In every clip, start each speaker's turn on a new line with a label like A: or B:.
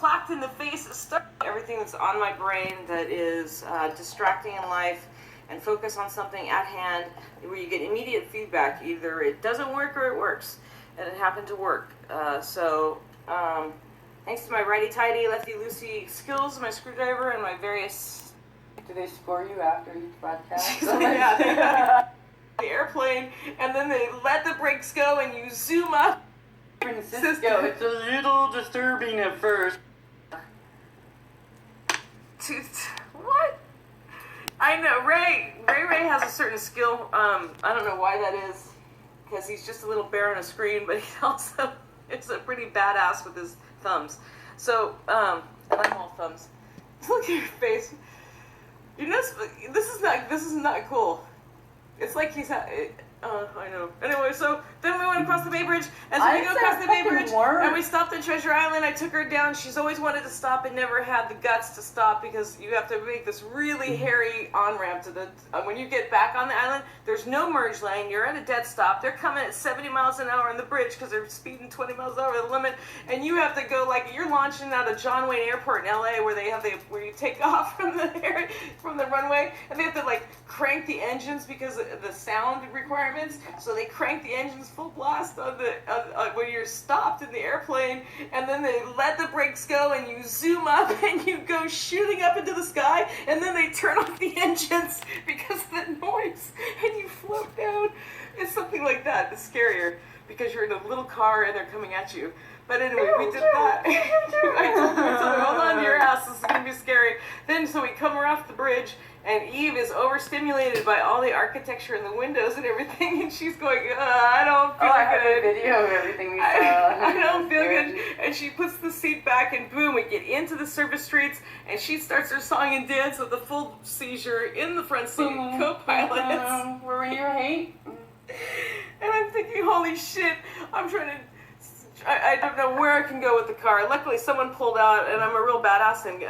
A: placked in the face, stuck everything that's on my brain that is distracting in life, and focus on something at hand where you get immediate feedback. Either it doesn't work or it works, and it happened to work. Thanks to my righty-tighty, lefty-loosey skills, my screwdriver, and my various...
B: Do they score you after each broadcast?
A: Yeah, the airplane, and then they let the brakes go, and you zoom up.
B: Francisco, it's a little disturbing at first.
A: What? I know, Ray has a certain skill. I don't know why that is, because he's just a little bear on a screen, but he also is a pretty badass with his thumbs. So, and I'm all thumbs. Look at your face. You know, this is not cool. It's like he's I know. Anyway, so then we went across the Bay Bridge, and so we go across the Bay Bridge, and we stopped at Treasure Island. I took her down. She's always wanted to stop and never had the guts to stop because you have to make this really hairy on-ramp to the, when you get back on the island, there's no merge lane. You're at a dead stop. They're coming at 70 miles an hour on the bridge because they're speeding 20 miles over the limit, and you have to go like you're launching out of John Wayne Airport in LA where you take off from the runway, and they have to like crank the engines because of the sound requirements. So they crank the engines full blast on when you're stopped in the airplane, and then they let the brakes go, and you zoom up, and you go shooting up into the sky, and then they turn off the engines because of the noise, and you float down. It's something like that. It's scarier because you're in a little car and they're coming at you. But anyway, we did that. I told her, hold on to your ass, this is going to be scary. Then, so we come off the bridge, and Eve is overstimulated by all the architecture and the windows and everything, and she's going, I don't feel good.
B: I have a video of everything we saw.
A: I don't feel good. And she puts the seat back, and boom, we get into the service streets, and she starts her song and dance with a full seizure in the front seat, co-pilot.
B: Were you hate?
A: And I'm thinking, holy shit, I don't know where I can go with the car. Luckily, someone pulled out, and I'm a real badass in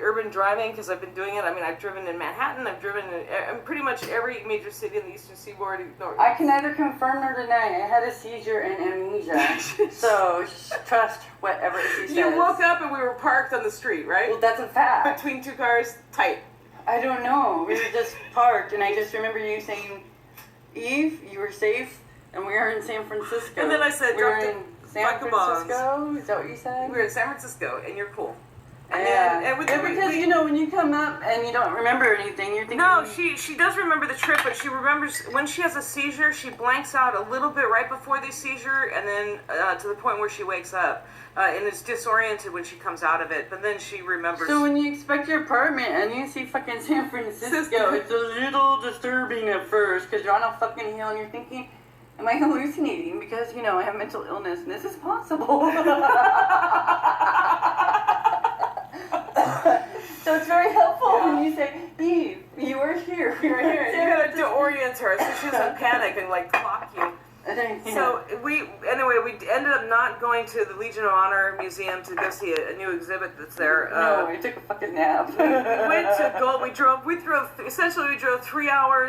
A: urban driving because I've been doing it. I mean, I've driven in Manhattan. I've driven in pretty much every major city in the Eastern Seaboard.
B: I can neither confirm nor deny. I had a seizure and amnesia, so trust whatever she says.
A: You woke up and we were parked on the street, right?
B: Well, that's a fact.
A: Between two cars, tight.
B: I don't know. We were just parked, and I just remember you saying, Eve, you were safe. And we were in San Francisco.
A: And then I said,
B: we were in San Francisco? Is that what you said?
A: We were in San Francisco, and you're cool. And
B: yeah.
A: Then,
B: because, you know, when you come up and you don't remember anything, you're thinking...
A: No, she does remember the trip, but she remembers... When she has a seizure, she blanks out a little bit right before the seizure, and then to the point where she wakes up. And is disoriented when she comes out of it, but then she remembers...
B: So when you expect your apartment and you see fucking San Francisco, it's a little disturbing at first, because you're on a fucking hill and you're thinking... Am I hallucinating? Because, you know, I have mental illness, and this is possible. So it's very helpful when you say, Eve, you are here.
A: You're here. You gotta orient her so she doesn't panic and, like, clock you. So we ended up not going to the Legion of Honor Museum to go see a new exhibit that's there.
B: No, we took a fucking nap.
A: We went to Gold. We drove 3 hours